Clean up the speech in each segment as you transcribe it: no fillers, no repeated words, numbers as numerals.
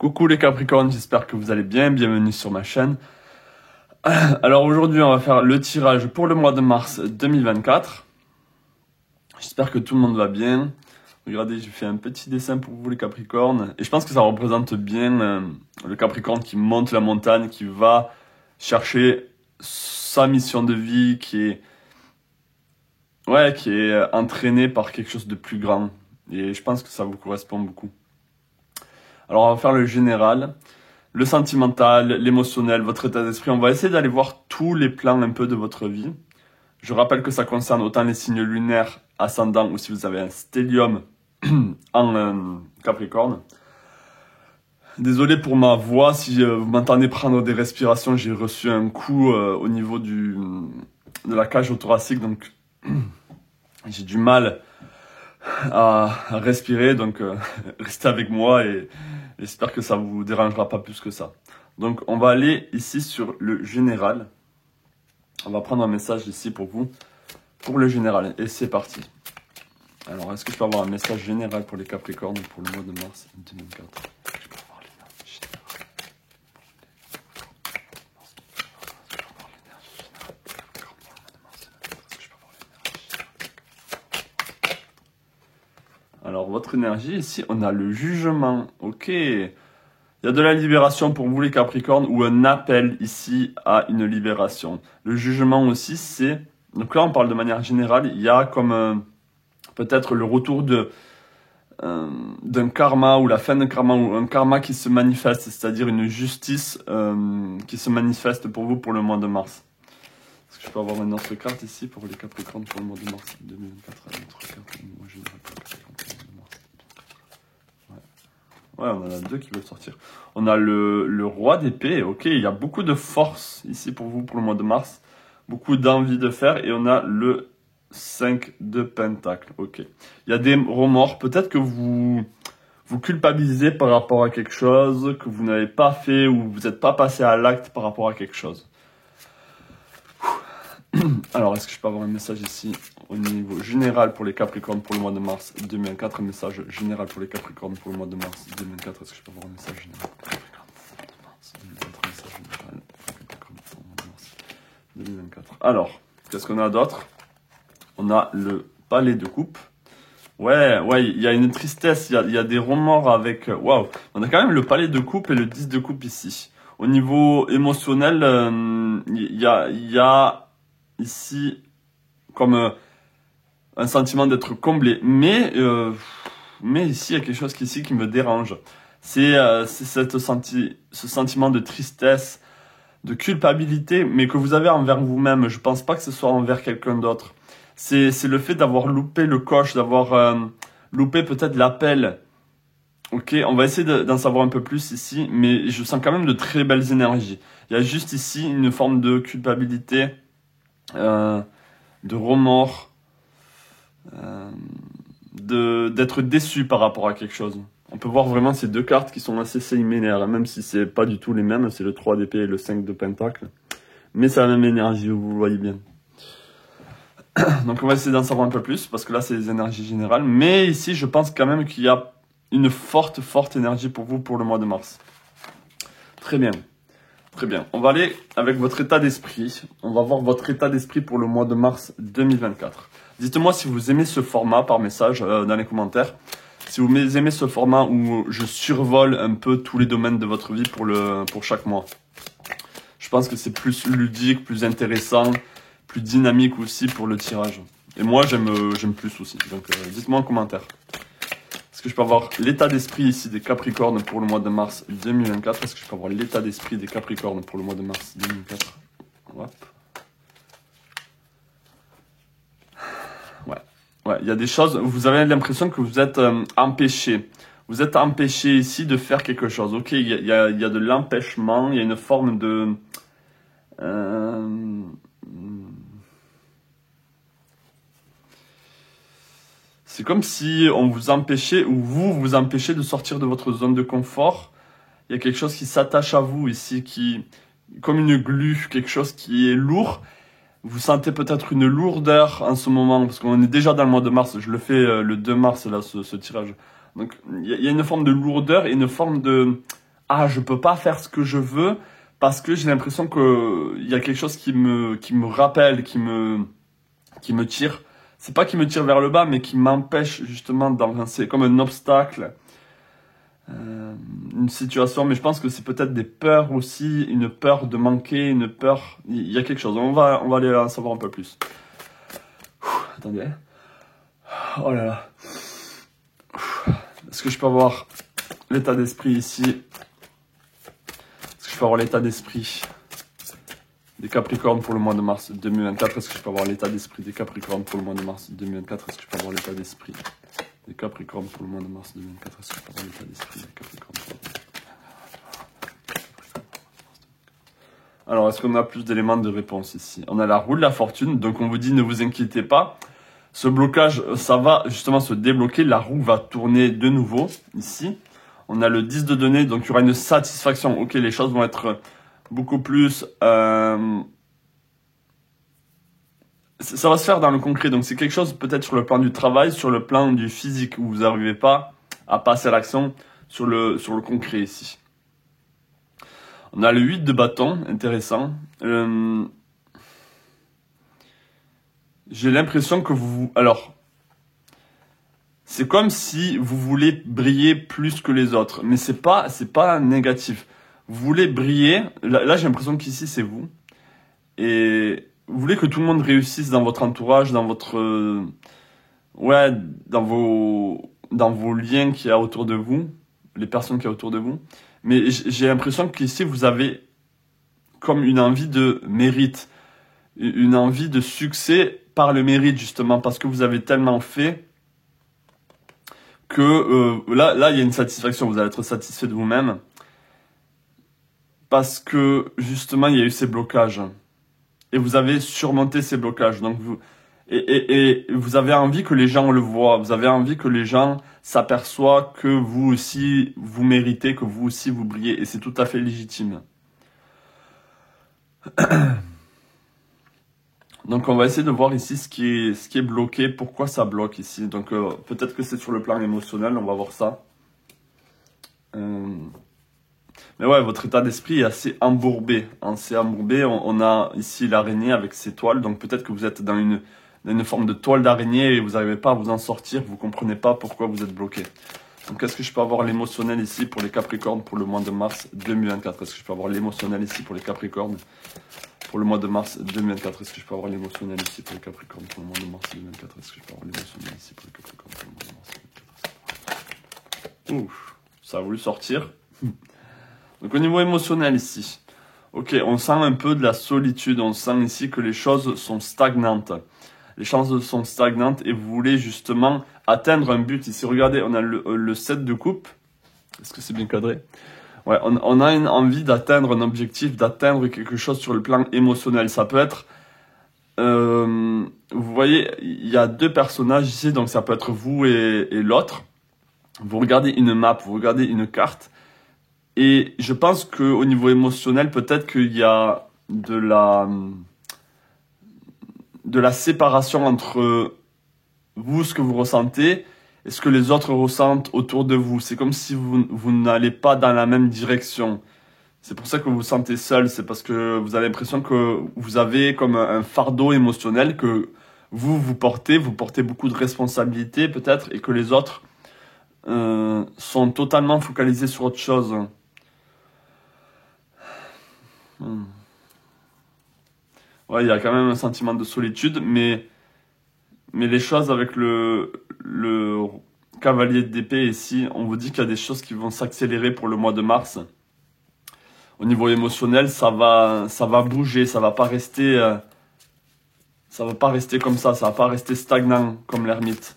Coucou les Capricornes, j'espère que vous allez bien, bienvenue sur ma chaîne. Alors aujourd'hui on va faire le tirage pour le mois de mars 2024. J'espère que tout le monde va bien. Regardez, j'ai fait un petit dessin pour vous les Capricornes. Et je pense que ça représente bien le Capricorne qui monte la montagne, qui va chercher sa mission de vie, qui est entraîné par quelque chose de plus grand. Et je pense que ça vous correspond beaucoup. Alors on va faire le général, le sentimental, l'émotionnel, votre état d'esprit. On va essayer d'aller voir tous les plans un peu de votre vie. Je rappelle que ça concerne autant les signes lunaires, ascendants ou si vous avez un stellium en Capricorne. Désolé pour ma voix, si vous m'entendez prendre des respirations, j'ai reçu un coup au niveau de la cage thoracique, donc j'ai du mal à respirer, donc restez avec moi et j'espère que ça vous dérangera pas plus que ça. Donc on va aller ici sur le général. On va prendre un message ici pour vous, pour le général, et c'est parti. Alors est-ce que je peux avoir un message général pour les Capricornes pour le mois de mars 2024? Je peux avoir l'énergie générale. Alors, votre énergie, ici, on a le jugement. Ok. Il y a de la libération pour vous, les Capricornes, ou un appel ici à une libération. Le jugement aussi, c'est... Donc là, on parle de manière générale. Il y a comme peut-être le retour d'un karma, ou la fin d'un karma, ou un karma qui se manifeste, c'est-à-dire une justice qui se manifeste pour vous pour le mois de mars. Est-ce que je peux avoir une autre carte ici pour les Capricornes pour le mois de mars 2024? Une autre carte, moi, je Ouais, on en a deux qui veulent sortir. On a le roi d'épée, ok, il y a beaucoup de force ici pour vous pour le mois de mars. Beaucoup d'envie de faire. Et on a le 5 de pentacle, ok. Il y a des remords, peut-être que vous culpabilisez par rapport à quelque chose que vous n'avez pas fait ou vous n'êtes pas passé à l'acte par rapport à quelque chose. Alors, est-ce que je peux avoir un message ici au niveau général pour les Capricornes pour le mois de mars 2024? Un message général pour les Capricornes pour le mois de mars 2024. Est-ce que je peux avoir un message général pour les Capricornes pour le mois de mars 2024? Alors, qu'est-ce qu'on a d'autre? On a le palais de coupe. Ouais, il y a une tristesse, il y a des remords avec... Waouh, on a quand même le palais de coupe et le 10 de coupe ici. Au niveau émotionnel, il y a ici comme un sentiment d'être comblé, mais ici il y a quelque chose qui me dérange. C'est ce sentiment de tristesse, de culpabilité, mais que vous avez envers vous-même. Je pense pas que ce soit envers quelqu'un d'autre. C'est le fait d'avoir loupé le coche, d'avoir loupé peut-être l'appel. Ok, on va essayer d'en savoir un peu plus ici, mais je sens quand même de très belles énergies. Il y a juste ici une forme de culpabilité, de remords, d'être déçu par rapport à quelque chose. On peut voir vraiment ces deux cartes qui sont assez similaires, même si c'est pas du tout les mêmes, c'est le 3 d'épée et le 5 de pentacle. Mais c'est la même énergie, vous le voyez bien. Donc on va essayer d'en savoir un peu plus, parce que là c'est les énergies générales. Mais ici je pense quand même qu'il y a une forte énergie pour vous pour le mois de mars. Très bien. Très bien. On va aller avec votre état d'esprit. On va voir votre état d'esprit pour le mois de mars 2024. Dites-moi si vous aimez ce format par message dans les commentaires. Si vous aimez ce format où je survole un peu tous les domaines de votre vie pour chaque mois. Je pense que c'est plus ludique, plus intéressant, plus dynamique aussi pour le tirage. Et moi, j'aime plus aussi. Donc, dites-moi en commentaire. Est-ce que je peux avoir l'état d'esprit ici des Capricornes pour le mois de mars 2024? Est-ce que je peux avoir l'état d'esprit des Capricornes pour le mois de mars 2024? Hop. Ouais, il y a des choses, vous avez l'impression que vous êtes empêché. Vous êtes empêché ici de faire quelque chose. Ok, il y a de l'empêchement, il y a une forme de... C'est comme si on vous empêchait, ou vous empêchez de sortir de votre zone de confort. Il y a quelque chose qui s'attache à vous ici, comme une glu, quelque chose qui est lourd. Vous sentez peut-être une lourdeur en ce moment, parce qu'on est déjà dans le mois de mars. Je le fais le 2 mars, là, ce tirage. Donc, il y a une forme de lourdeur et une forme de... ah, je peux pas faire ce que je veux parce que j'ai l'impression que il y a quelque chose qui me rappelle, qui me tire. C'est pas qui me tire vers le bas, mais qui m'empêche justement d'avancer, comme un obstacle, une situation. Mais je pense que c'est peut-être des peurs aussi, une peur de manquer, une peur. Il y a quelque chose. On va aller en savoir un peu plus. Attendez. Oh là là. Est-ce que je peux avoir l'état d'esprit ici? Est-ce que je peux avoir l'état d'esprit des Capricornes pour le mois de mars 2024? Est-ce que je peux avoir l'état d'esprit des Capricornes pour le mois de mars 2024? Est-ce que je peux avoir l'état d'esprit des Capricornes pour le mois de mars 2024? Est-ce que je peux avoir l'état d'esprit des Capricornes pour le mois de mars? Alors, est-ce qu'on a plus d'éléments de réponse ici? On a la roue de la fortune, donc on vous dit ne vous inquiétez pas. Ce blocage, ça va justement se débloquer, la roue va tourner de nouveau ici. On a le 10 de données, donc il y aura une satisfaction. Ok, les choses vont être beaucoup plus... ça va se faire dans le concret, donc c'est quelque chose peut-être sur le plan du travail, sur le plan du physique, où vous n'arrivez pas à passer à l'action sur le concret ici. On a le 8 de bâton, intéressant. J'ai l'impression que vous... Alors, c'est comme si vous voulez briller plus que les autres, mais c'est pas négatif. Vous voulez briller, là j'ai l'impression qu'ici c'est vous, et vous voulez que tout le monde réussisse dans votre entourage, dans votre... ouais, dans vos liens qu'il y a autour de vous, les personnes qu'il y a autour de vous. Mais j'ai l'impression qu'ici vous avez comme une envie de mérite, une envie de succès par le mérite justement, parce que vous avez tellement fait que là il y a une satisfaction, vous allez être satisfait de vous-même parce que justement il y a eu ces blocages et vous avez surmonté ces blocages. Donc et vous avez envie que les gens le voient, vous avez envie que les gens s'aperçoivent que vous aussi vous méritez, que vous aussi vous brillez, et c'est tout à fait légitime. Donc on va essayer de voir ici ce qui est bloqué, pourquoi ça bloque ici. Donc peut-être que c'est sur le plan émotionnel, on va voir ça. Mais ouais, votre état d'esprit est assez embourbé. Assez embourbé. On a ici l'araignée avec ses toiles, donc peut-être que vous êtes dans une forme de toile d'araignée et vous n'arrivez pas à vous en sortir, vous ne comprenez pas pourquoi vous êtes bloqué. Donc est-ce que je peux avoir l'émotionnel ici pour les Capricornes pour le mois de mars 2024? Est-ce que je peux avoir l'émotionnel ici pour les Capricornes pour le mois de mars 2024? Est-ce que je peux avoir l'émotionnel ici pour les Capricornes pour le mois de mars 2024? Est-ce que je peux avoir l'émotionnel ici pour les Capricornes pour le mois de mars 2024? Ouf, ça a voulu sortir. Donc au niveau émotionnel ici, ok, on sent un peu de la solitude, on sent ici que les choses sont stagnantes. Les choses sont stagnantes et vous voulez justement atteindre un but. Ici, regardez, on a le 7 de coupe. Est-ce que c'est bien cadré? Ouais, on a une envie d'atteindre un objectif, d'atteindre quelque chose sur le plan émotionnel. Ça peut être... vous voyez, il y a deux personnages ici, donc ça peut être vous et l'autre. Vous regardez une map, vous regardez une carte. Et je pense qu'au niveau émotionnel, peut-être qu'il y a de la séparation entre vous, ce que vous ressentez, et ce que les autres ressentent autour de vous. C'est comme si vous n'allez pas dans la même direction. C'est pour ça que vous vous sentez seul. C'est parce que vous avez l'impression que vous avez comme un fardeau émotionnel que vous portez beaucoup de responsabilités peut-être, et que les autres sont totalement focalisés sur autre chose. Ouais, il y a quand même un sentiment de solitude, mais les choses avec le cavalier d'épée ici, on vous dit qu'il y a des choses qui vont s'accélérer pour le mois de mars. Au niveau émotionnel, ça va bouger, ça va pas rester comme ça va pas rester stagnant comme l'ermite.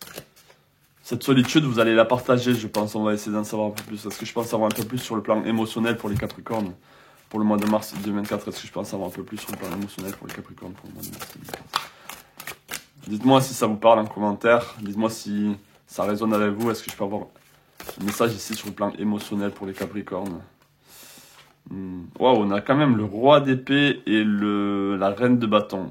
Cette solitude, vous allez la partager, je pense. On va essayer d'en savoir un peu plus. Est-ce que je pense savoir un peu plus sur le plan émotionnel pour les Capricornes pour le mois de mars 2024? Est-ce que je peux en savoir un peu plus sur le plan émotionnel pour les Capricornes pour le mois de mars 2024? Dites-moi si ça vous parle en commentaire. Dites-moi si ça résonne avec vous. Est-ce que je peux avoir un message ici sur le plan émotionnel pour les Capricornes? Waouh, on a quand même le roi d'épée et la reine de bâton.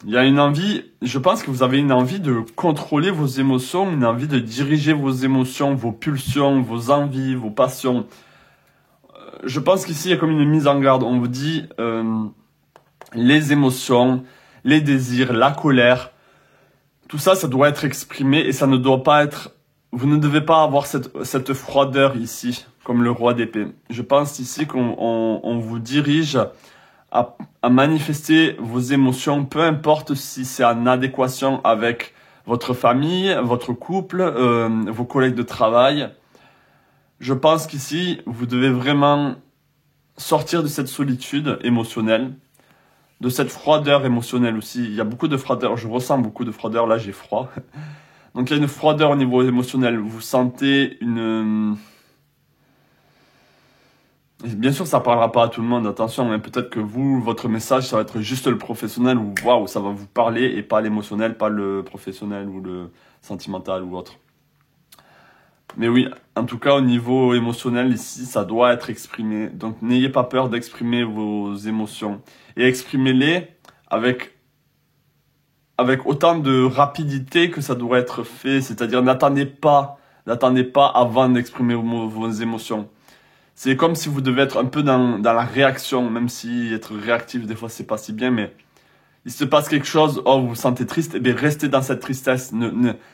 Il y a une envie, je pense que vous avez une envie de contrôler vos émotions, une envie de diriger vos émotions, vos pulsions, vos envies, vos passions. Je pense qu'ici, il y a comme une mise en garde. On vous dit les émotions, les désirs, la colère, tout ça, ça doit être exprimé et ça ne doit pas être... Vous ne devez pas avoir cette froideur ici, comme le roi d'épée. Je pense ici qu'on vous dirige à manifester vos émotions, peu importe si c'est en adéquation avec votre famille, votre couple, vos collègues de travail. Je pense qu'ici, vous devez vraiment sortir de cette solitude émotionnelle, de cette froideur émotionnelle aussi. Il y a beaucoup de froideur, je ressens beaucoup de froideur, là j'ai froid. Donc il y a une froideur au niveau émotionnel, vous sentez une... Bien sûr, ça parlera pas à tout le monde, attention, mais peut-être que vous, votre message, ça va être juste le professionnel, ou waouh, ça va vous parler, et pas l'émotionnel, pas le professionnel, ou le sentimental, ou autre. Mais oui, en tout cas, au niveau émotionnel, ici, ça doit être exprimé. Donc, n'ayez pas peur d'exprimer vos émotions. Et exprimez-les avec autant de rapidité que ça doit être fait. C'est-à-dire, n'attendez pas avant d'exprimer vos émotions. C'est comme si vous devez être un peu dans la réaction, même si être réactif, des fois, c'est pas si bien, mais il se passe quelque chose, oh, vous vous sentez triste, eh bien, restez dans cette tristesse.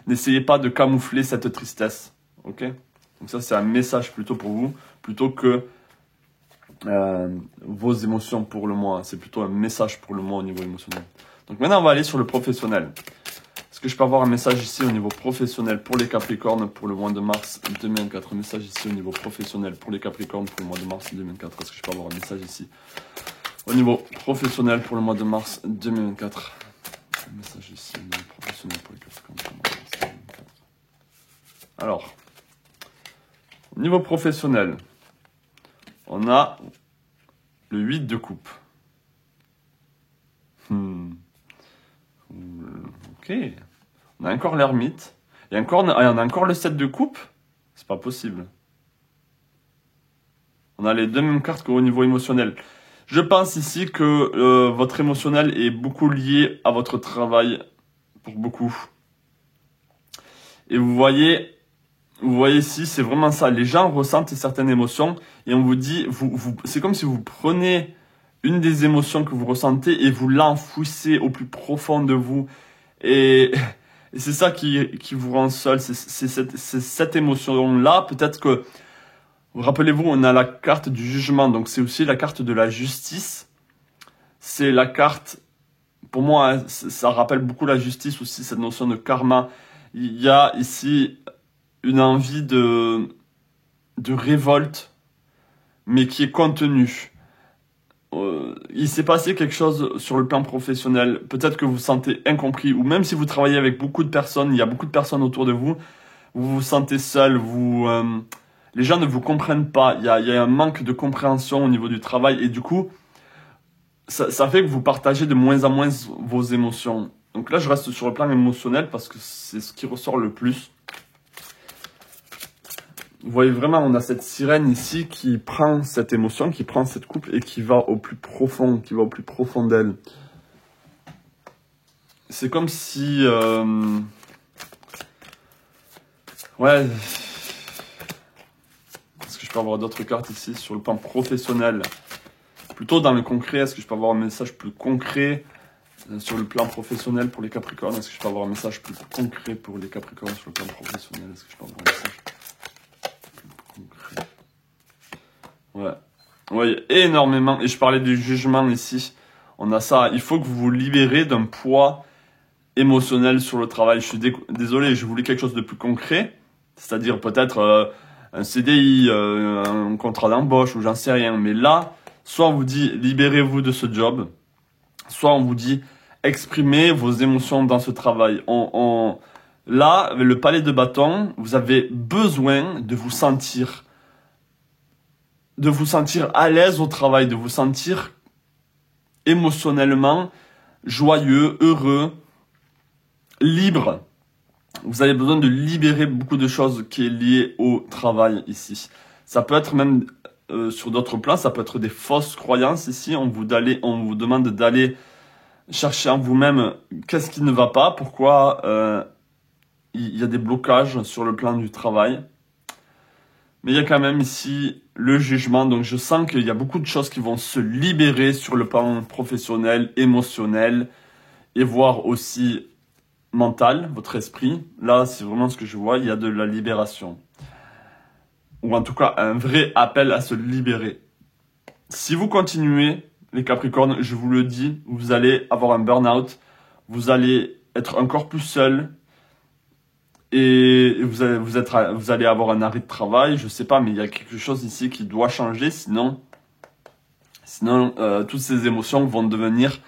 N'essayez pas de camoufler cette tristesse. Ok? Donc ça, c'est un message plutôt pour vous, plutôt que vos émotions pour le mois. C'est plutôt un message pour le mois au niveau émotionnel. Donc maintenant, on va aller sur le professionnel. Est-ce que je peux avoir un message ici au niveau professionnel pour les Capricornes pour le mois de mars 2024? Un message ici au niveau professionnel pour les Capricornes pour le mois de mars 2024. Est-ce que je peux avoir un message ici au niveau professionnel pour le mois de mars 2024? Un message ici au niveau professionnel pour les Capricornes pour le mois de mars 2024. Alors, au niveau professionnel, on a le 8 de coupe. Ok. On a encore l'ermite. Et on a encore le 7 de coupe. C'est pas possible. On a les deux mêmes cartes qu'au niveau émotionnel. Je pense ici que votre émotionnel est beaucoup lié à votre travail. Pour beaucoup. Et vous voyez ici, c'est vraiment ça. Les gens ressentent certaines émotions. Et on vous dit, c'est comme si vous prenez une des émotions que vous ressentez et vous l'enfouissez au plus profond de vous. Et c'est ça qui vous rend seul, c'est cette émotion-là. Peut-être que, rappelez-vous, on a la carte du jugement, donc c'est aussi la carte de la justice. C'est la carte, pour moi, ça rappelle beaucoup la justice aussi, cette notion de karma. Il y a ici une envie de révolte, mais qui est contenue. Il s'est passé quelque chose sur le plan professionnel, peut-être que vous vous sentez incompris, ou même si vous travaillez avec beaucoup de personnes, il y a beaucoup de personnes autour de vous, vous vous sentez seul, les gens ne vous comprennent pas, il y a un manque de compréhension au niveau du travail, et du coup, ça fait que vous partagez de moins en moins vos émotions. Donc là, je reste sur le plan émotionnel, parce que c'est ce qui ressort le plus. Vous voyez vraiment, on a cette sirène ici qui prend cette émotion, qui prend cette coupe et qui va au plus profond, d'elle. C'est comme si... Ouais. Est-ce que je peux avoir d'autres cartes ici sur le plan professionnel? Plutôt dans le concret, est-ce que je peux avoir un message plus concret sur le plan professionnel pour les Capricornes? Est-ce que je peux avoir un message plus concret pour les Capricornes sur le plan professionnel? Est-ce que je peux avoir un message concret? Ouais, énormément. Et je parlais du jugement ici. On a ça. Il faut que vous vous libérez d'un poids émotionnel sur le travail. Je suis désolé, je voulais quelque chose de plus concret. C'est-à-dire peut-être un CDI, un contrat d'embauche ou j'en sais rien. Mais là, soit on vous dit libérez-vous de ce job, soit on vous dit exprimez vos émotions dans ce travail. Là, avec le palais de bâton, vous avez besoin de vous sentir à l'aise au travail, de vous sentir émotionnellement joyeux, heureux, libre. Vous avez besoin de libérer beaucoup de choses qui est liées au travail ici. Ça peut être même sur d'autres plans, ça peut être des fausses croyances ici. On vous demande d'aller cherchez en vous-même qu'est-ce qui ne va pas, pourquoi il y a des blocages sur le plan du travail. Mais il y a quand même ici le jugement, donc je sens qu'il y a beaucoup de choses qui vont se libérer sur le plan professionnel, émotionnel, et voire aussi mental, votre esprit. Là, c'est vraiment ce que je vois, il y a de la libération. Ou en tout cas, un vrai appel à se libérer. Si vous continuez, les Capricornes, je vous le dis, vous allez avoir un burn-out, vous allez être encore plus seul, et vous allez avoir un arrêt de travail, je sais pas, mais il y a quelque chose ici qui doit changer, sinon toutes ces émotions vont devenir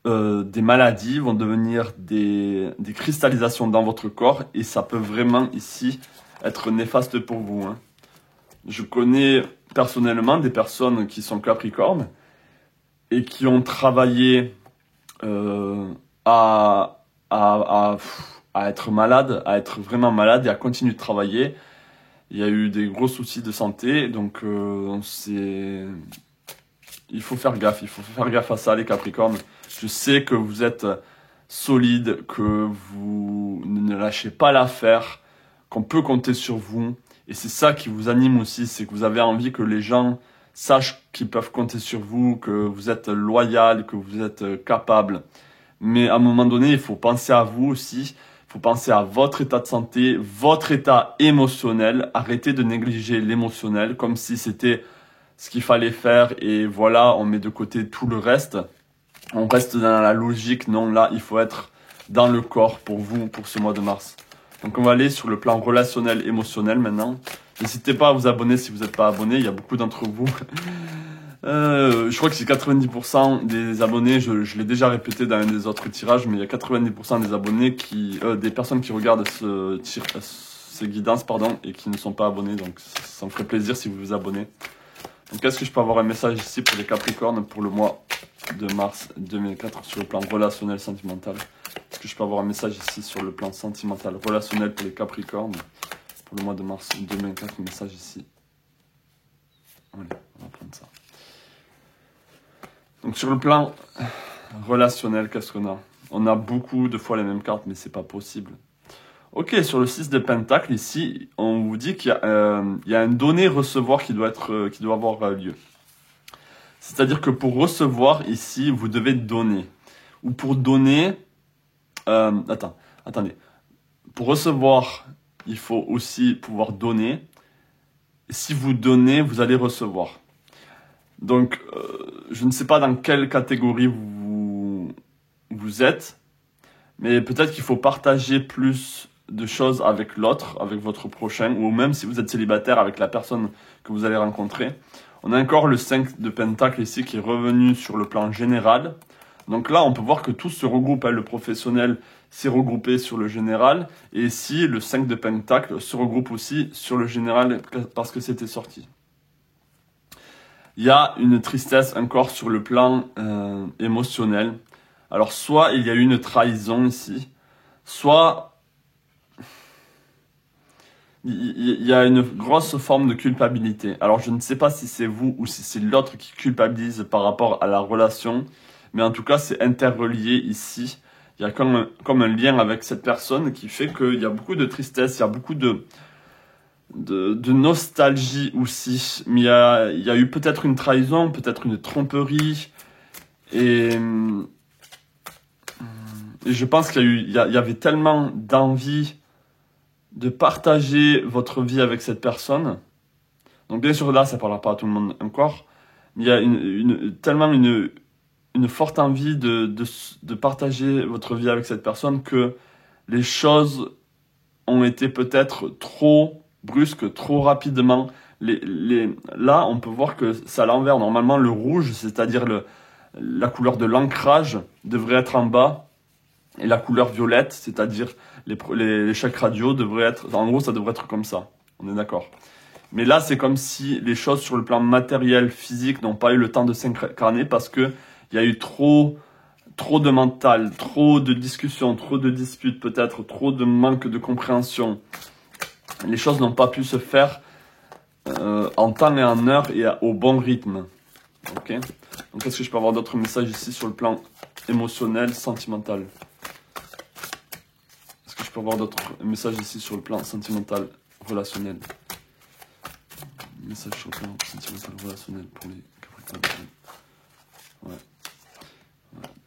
des maladies, vont devenir des cristallisations dans votre corps, et ça peut vraiment ici être néfaste pour vous. Hein. Je connais personnellement des personnes qui sont Capricornes et qui ont travaillé à être malade, à être vraiment malade et à continuer de travailler. Il y a eu des gros soucis de santé, donc il faut faire gaffe à ça les Capricornes. Je sais que vous êtes solides, que vous ne lâchez pas l'affaire, qu'on peut compter sur vous, et c'est ça qui vous anime aussi, c'est que vous avez envie que les gens sachent qu'ils peuvent compter sur vous, que vous êtes loyal, que vous êtes capable. Mais à un moment donné, il faut penser à vous aussi. Il faut penser à votre état de santé, votre état émotionnel. Arrêtez de négliger l'émotionnel comme si c'était ce qu'il fallait faire et voilà, on met de côté tout le reste. On reste dans la logique. Non, là, il faut être dans le corps pour vous, pour ce mois de mars. Donc, on va aller sur le plan relationnel, émotionnel maintenant. N'hésitez pas à vous abonner si vous n'êtes pas abonné. Il y a beaucoup d'entre vous. Je crois que c'est 90% des abonnés, je l'ai déjà répété dans un des autres tirages, mais il y a 90% des abonnés des personnes qui regardent ces guidances, et qui ne sont pas abonnés, donc ça me ferait plaisir si vous vous abonnez. Donc est-ce que je peux avoir un message ici pour les Capricornes pour le mois de mars 2004 sur le plan relationnel sentimental? Est-ce que je peux avoir un message ici sur le plan sentimental relationnel pour les Capricornes pour le mois de mars 2004? Un message ici. Allez, on va prendre ça. Donc sur le plan relationnel, qu'est-ce qu'on a? On a beaucoup de fois les mêmes cartes, mais c'est pas possible. Ok, sur le 6 de Pentacle, ici, on vous dit qu'il y a un donner-recevoir qui doit avoir lieu. C'est-à-dire que pour recevoir, ici, vous devez donner. Ou pour donner... attendez. Pour recevoir, il faut aussi pouvoir donner. Si vous donnez, vous allez recevoir. Donc, je ne sais pas dans quelle catégorie vous êtes, mais peut-être qu'il faut partager plus de choses avec l'autre, avec votre prochain, ou même si vous êtes célibataire avec la personne que vous allez rencontrer. On a encore le 5 de Pentacle ici qui est revenu sur le plan général. Donc là, on peut voir que tout se regroupe. Le professionnel s'est regroupé sur le général. Et ici, le 5 de Pentacle se regroupe aussi sur le général parce que c'était sorti. Il y a une tristesse encore sur le plan émotionnel. Alors, soit il y a eu une trahison ici, soit il y a une grosse forme de culpabilité. Alors, je ne sais pas si c'est vous ou si c'est l'autre qui culpabilise par rapport à la relation, mais en tout cas, c'est interrelié ici. Il y a comme un lien avec cette personne qui fait qu'il y a beaucoup de tristesse, il y a beaucoup de nostalgie aussi, mais il y a eu peut-être une trahison, peut-être une tromperie, et je pense qu'il y avait tellement d'envie de partager votre vie avec cette personne. Donc bien sûr là, ça ne parlera pas à tout le monde encore, mais il y a tellement une forte envie de partager votre vie avec cette personne que les choses ont été peut-être trop brusque, trop rapidement. Là, on peut voir que c'est à l'envers. Normalement, le rouge, c'est-à-dire la couleur de l'ancrage, devrait être en bas. Et la couleur violette, c'est-à-dire les chakras radio, devraient être... En gros, ça devrait être comme ça. On est d'accord. Mais là, c'est comme si les choses sur le plan matériel, physique, n'ont pas eu le temps de s'incarner parce qu'il y a eu trop de mental, trop de discussions, trop de disputes peut-être, trop de manque de compréhension. Les choses n'ont pas pu se faire en temps et en heure et au bon rythme. Ok. Donc, est-ce que je peux avoir d'autres messages ici sur le plan émotionnel, sentimental. Est-ce que je peux avoir d'autres messages ici sur le plan sentimental, relationnel? Message sur le plan sentimental, relationnel pour les Capricornes. Ouais.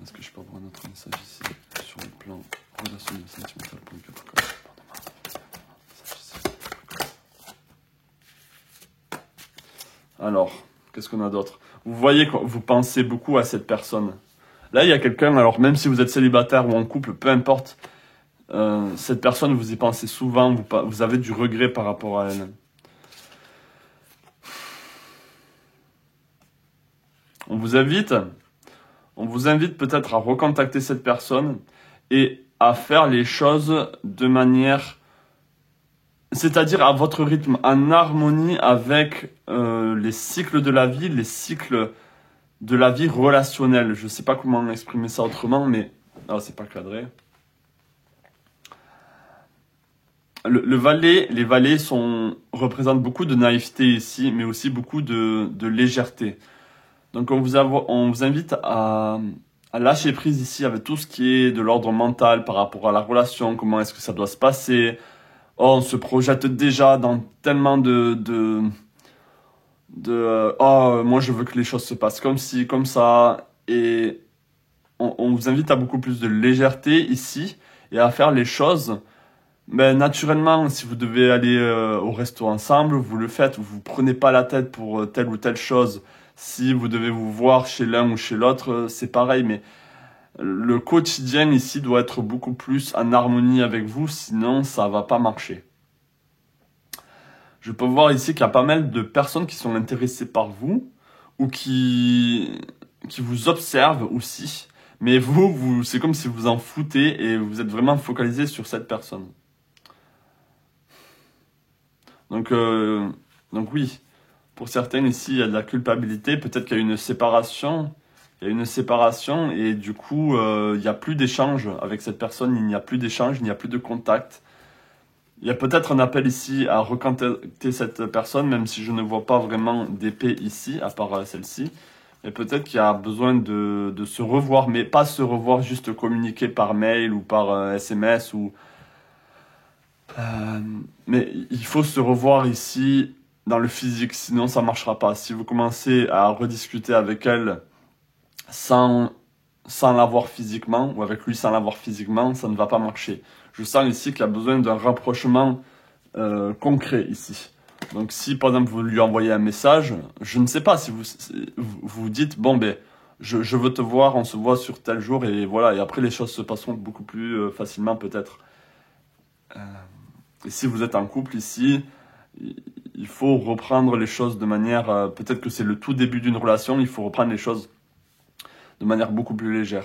Est-ce que je peux avoir un autre message ici sur le plan relationnel, sentimental pour les Capricornes? Alors, qu'est-ce qu'on a d'autre? Vous voyez, vous pensez beaucoup à cette personne. Là, il y a quelqu'un, alors même si vous êtes célibataire ou en couple, peu importe, cette personne, vous y pensez souvent, vous avez du regret par rapport à elle. On vous invite peut-être à recontacter cette personne et à faire les choses de manière, c'est-à-dire à votre rythme, en harmonie avec les cycles de la vie, les cycles de la vie relationnelle. Je ne sais pas comment exprimer ça autrement, mais c'est pas cadré. Les valets représentent beaucoup de naïveté ici, mais aussi beaucoup de légèreté. Donc on vous invite à lâcher prise ici avec tout ce qui est de l'ordre mental par rapport à la relation, comment est-ce que ça doit se passer. On se projette déjà dans tellement moi je veux que les choses se passent comme ci, comme ça. Et on vous invite à beaucoup plus de légèreté ici et à faire les choses. Mais naturellement, si vous devez aller au resto ensemble, vous le faites, vous prenez pas la tête pour telle ou telle chose. Si vous devez vous voir chez l'un ou chez l'autre, c'est pareil, mais le quotidien ici doit être beaucoup plus en harmonie avec vous, sinon ça va pas marcher. Je peux voir ici qu'il y a pas mal de personnes qui sont intéressées par vous ou qui vous observent aussi, mais vous c'est comme si vous en foutez et vous êtes vraiment focalisé sur cette personne. Donc oui, pour certains ici, il y a de la culpabilité. Peut-être qu'il y a une séparation. Et du coup, il n'y a plus d'échange avec cette personne. Il n'y a plus d'échange, il n'y a plus de contact. Il y a peut-être un appel ici à recontacter cette personne, même si je ne vois pas vraiment d'épée ici, à part celle-ci. Et peut-être qu'il y a besoin de se revoir, mais pas se revoir, juste communiquer par mail ou par SMS ou... mais il faut se revoir ici dans le physique, sinon ça marchera pas. Si vous commencez à rediscuter avec elle sans la voir physiquement, ou avec lui sans la voir physiquement, ça ne va pas marcher. Je sens ici qu'il y a besoin d'un rapprochement concret ici. Donc si par exemple vous lui envoyez un message, je ne sais pas si vous dites bon ben je veux te voir, on se voit sur tel jour et voilà, et après les choses se passeront beaucoup plus facilement peut-être. Et si vous êtes en couple ici, il faut reprendre les choses de manière, peut-être que c'est le tout début d'une relation, il faut reprendre les choses de manière beaucoup plus légère.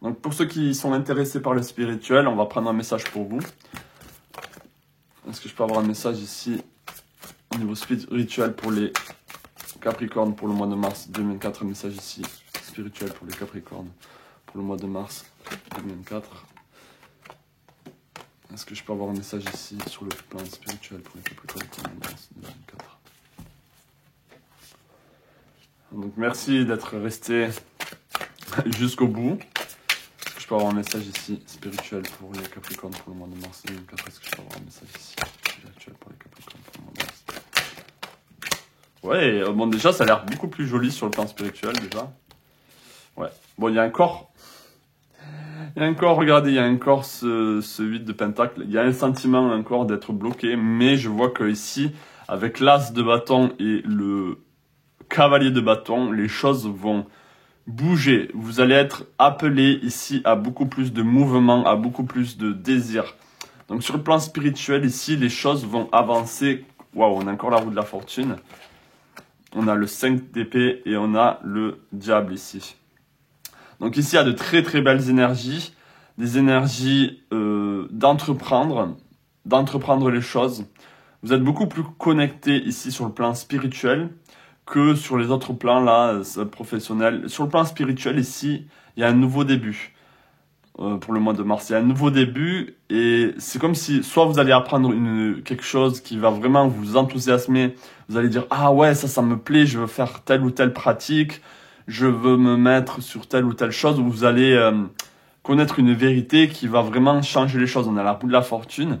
Donc pour ceux qui sont intéressés par le spirituel, on va prendre un message pour vous. Est-ce que je peux avoir un message ici au niveau spirituel pour les Capricornes pour le mois de mars 2024? Un message ici spirituel pour les Capricornes pour le mois de mars 2024. Est-ce que je peux avoir un message ici sur le plan spirituel pour les Capricornes pour le mois de mars 2024? Donc merci d'être resté jusqu'au bout. Est-ce que je peux avoir un message ici spirituel pour les Capricornes pour le mois de mars 2024? Est-ce que je peux avoir un message ici spirituel pour les Capricornes pour le mois de mars? Ouais, bon déjà ça a l'air beaucoup plus joli sur le plan spirituel déjà. Ouais, bon il y a encore... regardez, il y a encore ce 8 de pentacle. Il y a un sentiment encore d'être bloqué, mais je vois que ici, avec l'as de bâton et le cavalier de bâton, les choses vont bouger. Vous allez être appelé ici à beaucoup plus de mouvement, à beaucoup plus de désir. Donc sur le plan spirituel, ici, les choses vont avancer. Waouh, on a encore la roue de la fortune. On a le 5 d'épée et on a le diable ici. Donc ici, il y a de très très belles énergies, des énergies d'entreprendre les choses. Vous êtes beaucoup plus connecté ici sur le plan spirituel que sur les autres plans là, professionnels. Sur le plan spirituel ici, il y a un nouveau début pour le mois de mars. Il y a un nouveau début et c'est comme si soit vous allez apprendre quelque chose qui va vraiment vous enthousiasmer. Vous allez dire ah ouais ça me plaît, je veux faire telle ou telle pratique. je veux me mettre sur telle ou telle chose, où vous allez connaître une vérité qui va vraiment changer les choses. On a la roue de la fortune,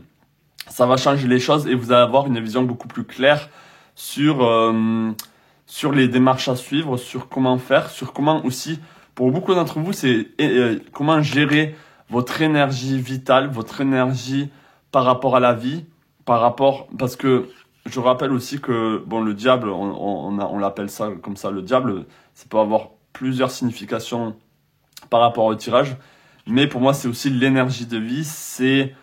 ça va changer les choses et vous allez avoir une vision beaucoup plus claire sur les démarches à suivre, sur comment faire, sur comment aussi, pour beaucoup d'entre vous, c'est comment gérer votre énergie vitale, votre énergie par rapport à la vie, parce que je rappelle aussi que bon, le diable, on l'appelle ça comme ça, le diable, ça peut avoir plusieurs significations par rapport au tirage, mais pour moi c'est aussi l'énergie de vie, c'est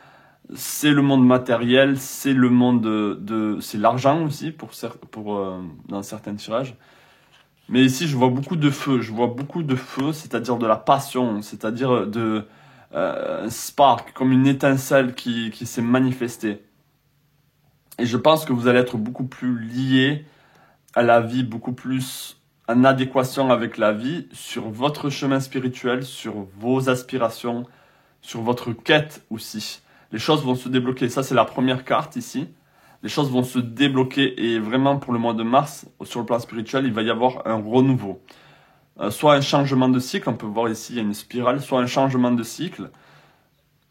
le monde matériel, c'est le monde c'est l'argent aussi dans certains tirages. Mais ici, je vois beaucoup de feu. Je vois beaucoup de feu, c'est-à-dire de la passion, c'est-à-dire un spark, comme une étincelle qui s'est manifestée. Et je pense que vous allez être beaucoup plus lié à la vie, beaucoup plus en adéquation avec la vie, sur votre chemin spirituel, sur vos aspirations, sur votre quête aussi. Les choses vont se débloquer. Ça, c'est la première carte ici. Les choses vont se débloquer et vraiment pour le mois de mars, sur le plan spirituel, il va y avoir un renouveau. Soit un changement de cycle, on peut voir ici, il y a une spirale, soit un changement de cycle,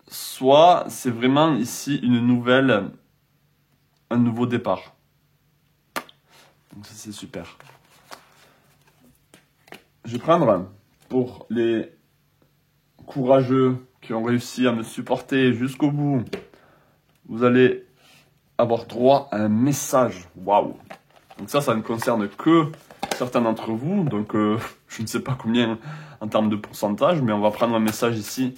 soit c'est vraiment ici un nouveau départ. Donc ça c'est super. Je vais prendre pour les courageux qui ont réussi à me supporter jusqu'au bout. Vous allez avoir droit à un message. Waouh! Donc ça ne concerne que certains d'entre vous. Donc je ne sais pas combien en termes de pourcentage, mais on va prendre un message ici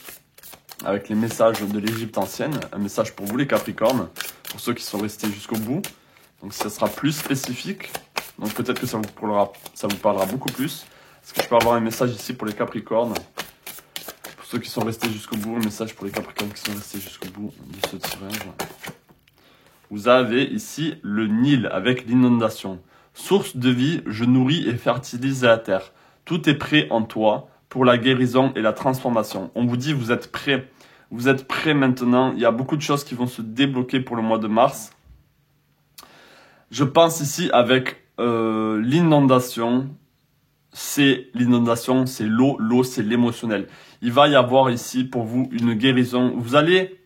avec les messages de l'Égypte ancienne. Un message pour vous les Capricornes, pour ceux qui sont restés jusqu'au bout. Donc ça sera plus spécifique. Donc peut-être que ça vous parlera beaucoup plus. Est-ce que je peux avoir un message ici pour les Capricornes? Pour ceux qui sont restés jusqu'au bout, un message pour les Capricornes qui sont restés jusqu'au bout de ce tirage. Vous avez ici le Nil avec l'inondation. Source de vie, je nourris et fertilise la terre. Tout est prêt en toi pour la guérison et la transformation. On vous dit, vous êtes prêts. Vous êtes prêts maintenant. Il y a beaucoup de choses qui vont se débloquer pour le mois de mars. Je pense ici avec l'inondation. C'est l'inondation, c'est l'eau. L'eau, c'est l'émotionnel. Il va y avoir ici pour vous une guérison. Vous allez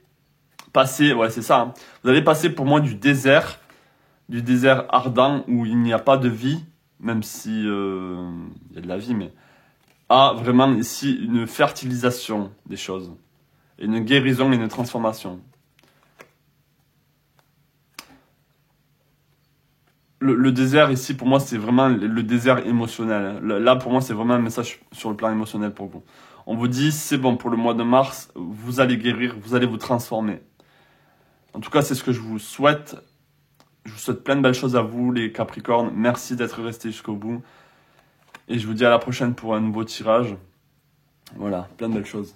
passer, ouais c'est ça, hein. Vous allez passer pour moi du désert ardent où il n'y a pas de vie, même si il y a de la vie, mais à vraiment ici une fertilisation des choses, une guérison et une transformation. Le désert ici pour moi c'est vraiment le désert émotionnel. Là pour moi c'est vraiment un message sur le plan émotionnel pour vous. On vous dit c'est bon pour le mois de mars, vous allez guérir, vous allez vous transformer. En tout cas, c'est ce que je vous souhaite. Je vous souhaite plein de belles choses à vous, les Capricornes. Merci d'être restés jusqu'au bout. Et je vous dis à la prochaine pour un nouveau tirage. Voilà, plein de belles choses.